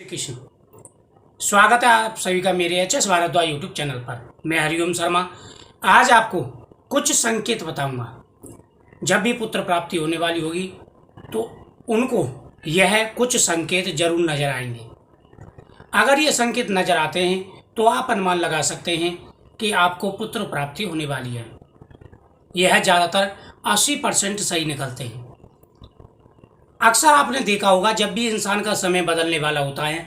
कृष्ण। स्वागत है आप सभी का मेरे H S Bhardwaj YouTube channel पर। मैं हरिओम शर्मा। आज आपको कुछ संकेत बताऊंगा। जब भी पुत्र प्राप्ति होने वाली होगी तो उनको यह कुछ संकेत जरूर नजर आएंगे। अगर ये संकेत नजर आते हैं तो आप अनुमान लगा सकते हैं कि आपको पुत्र प्राप्ति होने वाली है। यह ज़्यादातर 80% सही निकलते हैं। अक्सर आपने देखा होगा जब भी इंसान का समय बदलने वाला होता है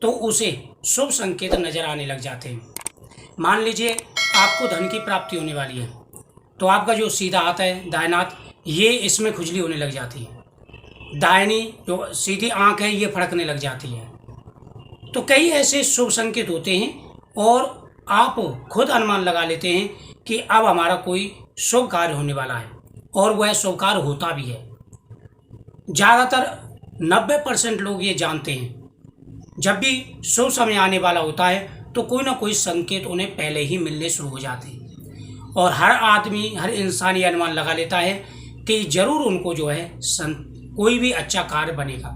तो उसे शुभ संकेत नजर आने लग जाते हैं। मान लीजिए आपको धन की प्राप्ति होने वाली है तो आपका जो सीधा हाथ है दाहिना हाथ, ये इसमें खुजली होने लग जाती है। दाहिनी जो सीधी आंख है ये फड़कने लग जाती है। तो कई ऐसे शुभ संकेत होते हैं और आप खुद अनुमान लगा लेते हैं कि अब हमारा कोई शुभ कार्य होने वाला है और वह शुभ कार्य होता भी है। ज़्यादातर 90% लोग ये जानते हैं जब भी शुभ समय आने वाला होता है तो कोई ना कोई संकेत उन्हें पहले ही मिलने शुरू हो जाते हैं और हर आदमी हर इंसान ये अनुमान लगा लेता है कि ज़रूर उनको जो है कोई भी अच्छा कार्य बनेगा।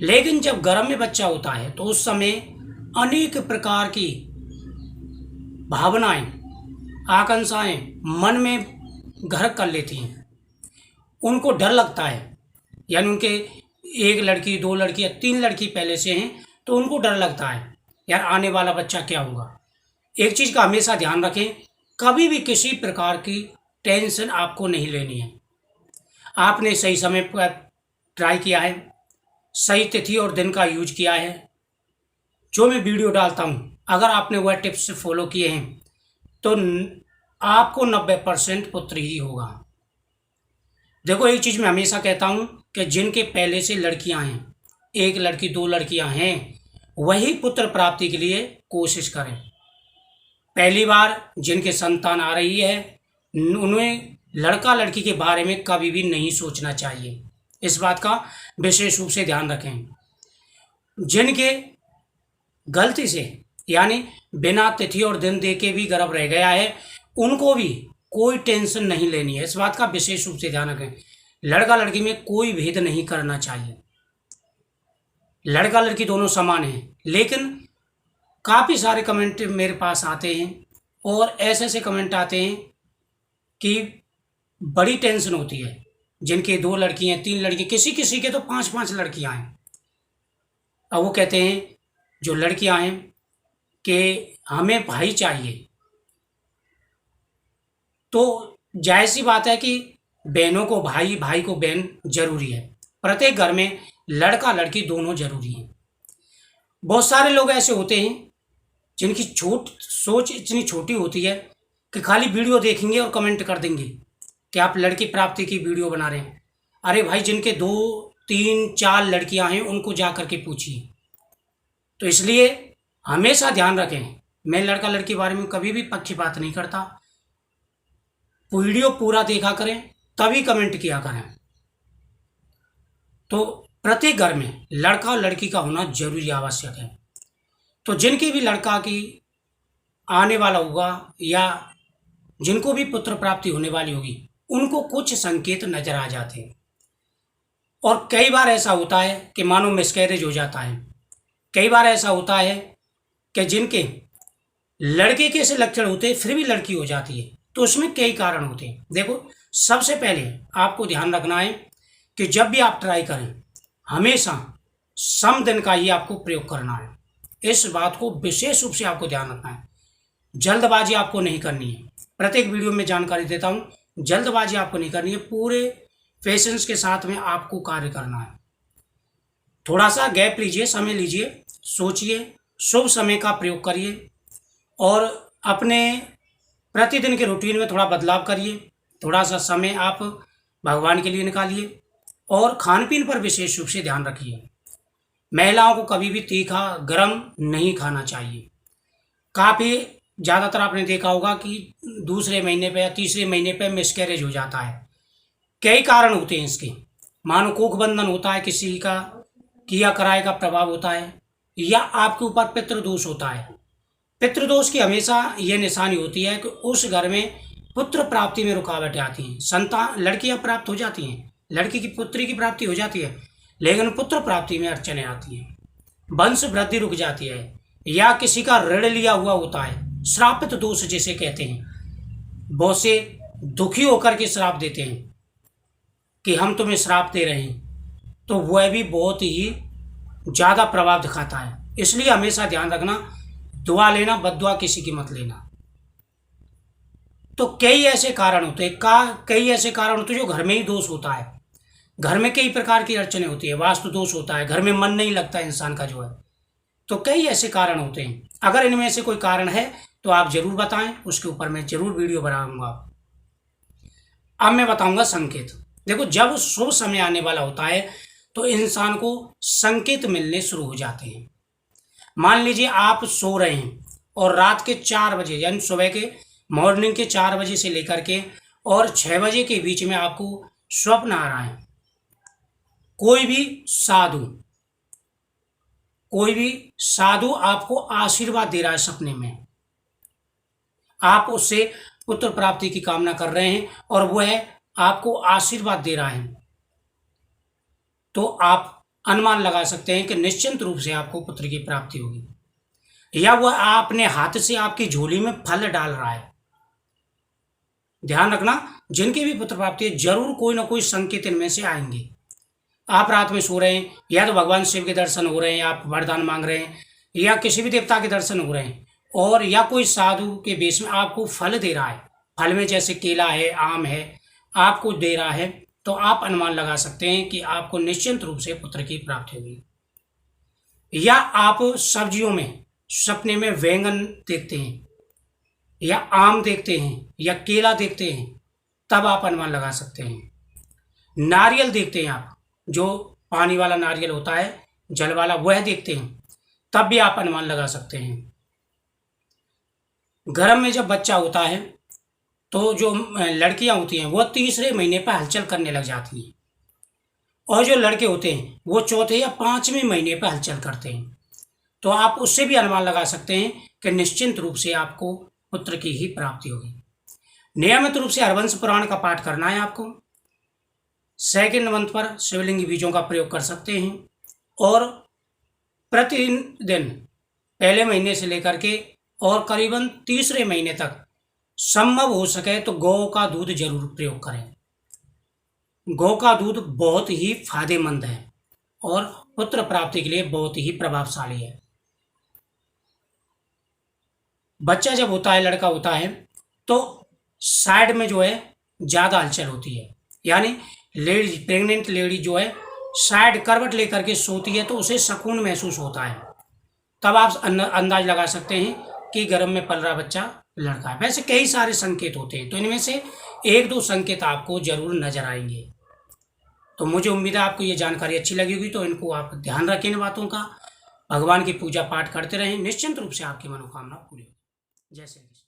लेकिन जब गर्भ में बच्चा होता है तो उस समय अनेक प्रकार की भावनाएं आकांक्षाएं मन में घर कर लेती हैं। उनको डर लगता है, यानी उनके एक लड़की दो लड़की या तीन लड़की पहले से हैं तो उनको डर लगता है यार आने वाला बच्चा क्या होगा। एक चीज़ का हमेशा ध्यान रखें, कभी भी किसी प्रकार की टेंशन आपको नहीं लेनी है। आपने सही समय पर ट्राई किया है, सही तिथि और दिन का यूज किया है। जो मैं वीडियो डालता हूँ अगर आपने वह टिप्स फॉलो किए हैं तो आपको 90% पुत्र ही होगा। देखो एक चीज़ मैं हमेशा कहता हूँ कि जिनके पहले से लड़कियां हैं, एक लड़की दो लड़कियां हैं, वही पुत्र प्राप्ति के लिए कोशिश करें। पहली बार जिनके संतान आ रही है उन्हें लड़का लड़की के बारे में कभी भी नहीं सोचना चाहिए। इस बात का विशेष रूप से ध्यान रखें। जिनके गलती से यानी बिना तिथि और दिन दे के भी गर्भ रह गया है उनको भी कोई टेंशन नहीं लेनी है। इस बात का विशेष रूप से ध्यान रखें। लड़का लड़की में कोई भेद नहीं करना चाहिए। लड़का लड़की दोनों समान हैं। लेकिन काफ़ी सारे कमेंट मेरे पास आते हैं और ऐसे ऐसे कमेंट आते हैं कि बड़ी टेंशन होती है। जिनके दो लड़की हैं तीन लड़की, किसी किसी के तो पांच पांच लड़कियां हैं। अब वो कहते हैं जो लड़कियां हैं कि हमें भाई चाहिए। तो जाहिर सी बात है कि बहनों को भाई, भाई को बहन जरूरी है। प्रत्येक घर में लड़का लड़की दोनों जरूरी हैं। बहुत सारे लोग ऐसे होते हैं जिनकी सोच इतनी छोटी होती है कि खाली वीडियो देखेंगे और कमेंट कर देंगे कि आप लड़की प्राप्ति की वीडियो बना रहे हैं। अरे भाई जिनके दो तीन चार लड़कियां हैं उनको जा करके पूछिए। तो इसलिए हमेशा ध्यान रखें, मैं लड़का लड़की के बारे में कभी भी पक्षपात नहीं करता। वीडियो पूरा देखा करें तभी कमेंट किया करें। तो प्रत्येक घर में लड़का और लड़की का होना जरूरी आवश्यक है। तो जिनकी भी लड़का की आने वाला होगा या जिनको भी पुत्र प्राप्ति होने वाली होगी उनको कुछ संकेत नजर आ जाते हैं। और कई बार ऐसा होता है कि मानो मिसकैरेज हो जाता है। कई बार ऐसा होता है कि जिनके लड़के के से लक्षण होते हैं फिर भी लड़की हो जाती है। तो उसमें कई कारण होते हैं। देखो सबसे पहले आपको ध्यान रखना है कि जब भी आप ट्राई करें हमेशा सम दिन का ही आपको प्रयोग करना है। इस बात को विशेष रूप से आपको ध्यान रखना है। जल्दबाजी आपको नहीं करनी है। प्रत्येक वीडियो में जानकारी देता हूँ, जल्दबाजी आपको नहीं करनी है। पूरे पेशेंस के साथ में आपको कार्य करना है। थोड़ा सा गैप लीजिए, समय लीजिए, सोचिए, शुभ समय का प्रयोग करिए और अपने प्रतिदिन के रूटीन में थोड़ा बदलाव करिए। थोड़ा सा समय आप भगवान के लिए निकालिए और खान पीन पर विशेष रूप से ध्यान रखिए। महिलाओं को कभी भी तीखा गरम नहीं खाना चाहिए। काफ़ी ज़्यादातर आपने देखा होगा कि दूसरे महीने पे या तीसरे महीने पे मिसकैरेज हो जाता है। कई कारण होते हैं इसके। मानो कोख बंधन होता है, किसी का किया कराए का प्रभाव होता है, या आपके ऊपर पितृदोष होता है। पितृदोष की हमेशा ये निशानी होती है कि उस घर में पुत्र प्राप्ति में रुकावटें आती हैं। संतान लड़कियां प्राप्त हो जाती हैं, लड़की की पुत्री की प्राप्ति हो जाती है, लेकिन पुत्र प्राप्ति में अड़चनें आती हैं। वंश वृद्धि रुक जाती है, या किसी का ऋण लिया हुआ होता है, श्रापित दोष जिसे कहते हैं, बहुत से दुखी होकर के श्राप देते हैं कि हम तुम्हें श्राप दे रहे हैं, तो वह भी बहुत ही ज़्यादा प्रभाव दिखाता है। इसलिए हमेशा ध्यान रखना, दुआ लेना, बद्दुआ किसी की मत लेना। तो कई ऐसे कारण होते हैं जो घर में ही दोष होता है। घर में कई प्रकार की अड़चने होती है, वास्तु दोष होता है, घर में मन नहीं लगता इंसान का जो है, तो कई ऐसे कारण होते हैं। अगर इनमें से कोई कारण है तो आप जरूर बताएं, उसके ऊपर मैं जरूर वीडियो बनाऊंगा। अब मैं बताऊंगा संकेत। देखो, जब शुभ समय आने वाला होता है तो इंसान को संकेत मिलने शुरू हो जाते हैं। मान लीजिए आप सो रहे हैं और रात के 4 बजे, यानी सुबह के मॉर्निंग के 4 बजे से लेकर के और 6 बजे के बीच में आपको स्वप्न आ रहा है, कोई भी साधु आपको आशीर्वाद दे रहा है सपने में, आप उससे पुत्र प्राप्ति की कामना कर रहे हैं और वह आपको आशीर्वाद दे रहा है, तो आप अनुमान लगा सकते हैं कि निश्चित रूप से आपको पुत्र की प्राप्ति होगी। या वह अपने हाथ से आपकी झोली में फल डाल रहा है। ध्यान रखना, जिनकी भी पुत्र प्राप्ति है, जरूर कोई ना कोई संकेत इनमें से आएंगे। आप रात में सो रहे हैं, या तो भगवान शिव के दर्शन हो रहे हैं, आप वरदान मांग रहे हैं, या किसी भी देवता के दर्शन हो रहे हैं, और या कोई साधु के बेश में आपको फल दे रहा है, फल में जैसे केला है, आम है, आपको दे रहा है, तो आप अनुमान लगा सकते हैं कि आपको निश्चित रूप से पुत्र की प्राप्ति होगी। या आप सब्जियों में सपने में बैंगन देखते हैं, या आम देखते हैं, या केला देखते हैं, तब आप अनुमान लगा सकते हैं। नारियल देखते हैं आप, जो पानी वाला नारियल होता है, जल वाला, वह देखते हैं, तब भी आप अनुमान लगा सकते हैं। गर्भ में जब बच्चा होता है तो जो लड़कियां होती हैं वो तीसरे महीने पर हलचल करने लग जाती हैं, और जो लड़के होते हैं वो चौथे या 5वें महीने पर हलचल करते हैं। तो आप उससे भी अनुमान लगा सकते हैं कि निश्चित रूप से आपको पुत्र की ही प्राप्ति होगी। नियमित रूप से हरवंश पुराण का पाठ करना है आपको। सेकंड मंथ पर शिवलिंगी बीजों का प्रयोग कर सकते हैं, और प्रतिदिन पहले महीने से लेकर के और करीबन तीसरे महीने तक संभव हो सके तो गौ का दूध जरूर प्रयोग करें। गौ का दूध बहुत ही फायदेमंद है और पुत्र प्राप्ति के लिए बहुत ही प्रभावशाली है। बच्चा जब होता है, लड़का होता है, तो साइड में जो है ज़्यादा हलचल होती है, यानी प्रेग्नेंट लेडी जो है साइड करवट लेकर के सोती है, तो उसे सुकून महसूस होता है। तब आप अंदाज लगा सकते हैं कि गर्भ में पल रहा बच्चा लड़का है। वैसे कई सारे संकेत होते हैं, तो इनमें से 1-2 संकेत आपको जरूर नजर आएंगे। तो मुझे उम्मीद है आपको ये जानकारी अच्छी लगी होगी, तो इनको आप ध्यान रखें, इन बातों का। भगवान की पूजा पाठ करते रहें, निश्चित रूप से आपकी मनोकामना पूरी होगी। जय श्री कृष्ण।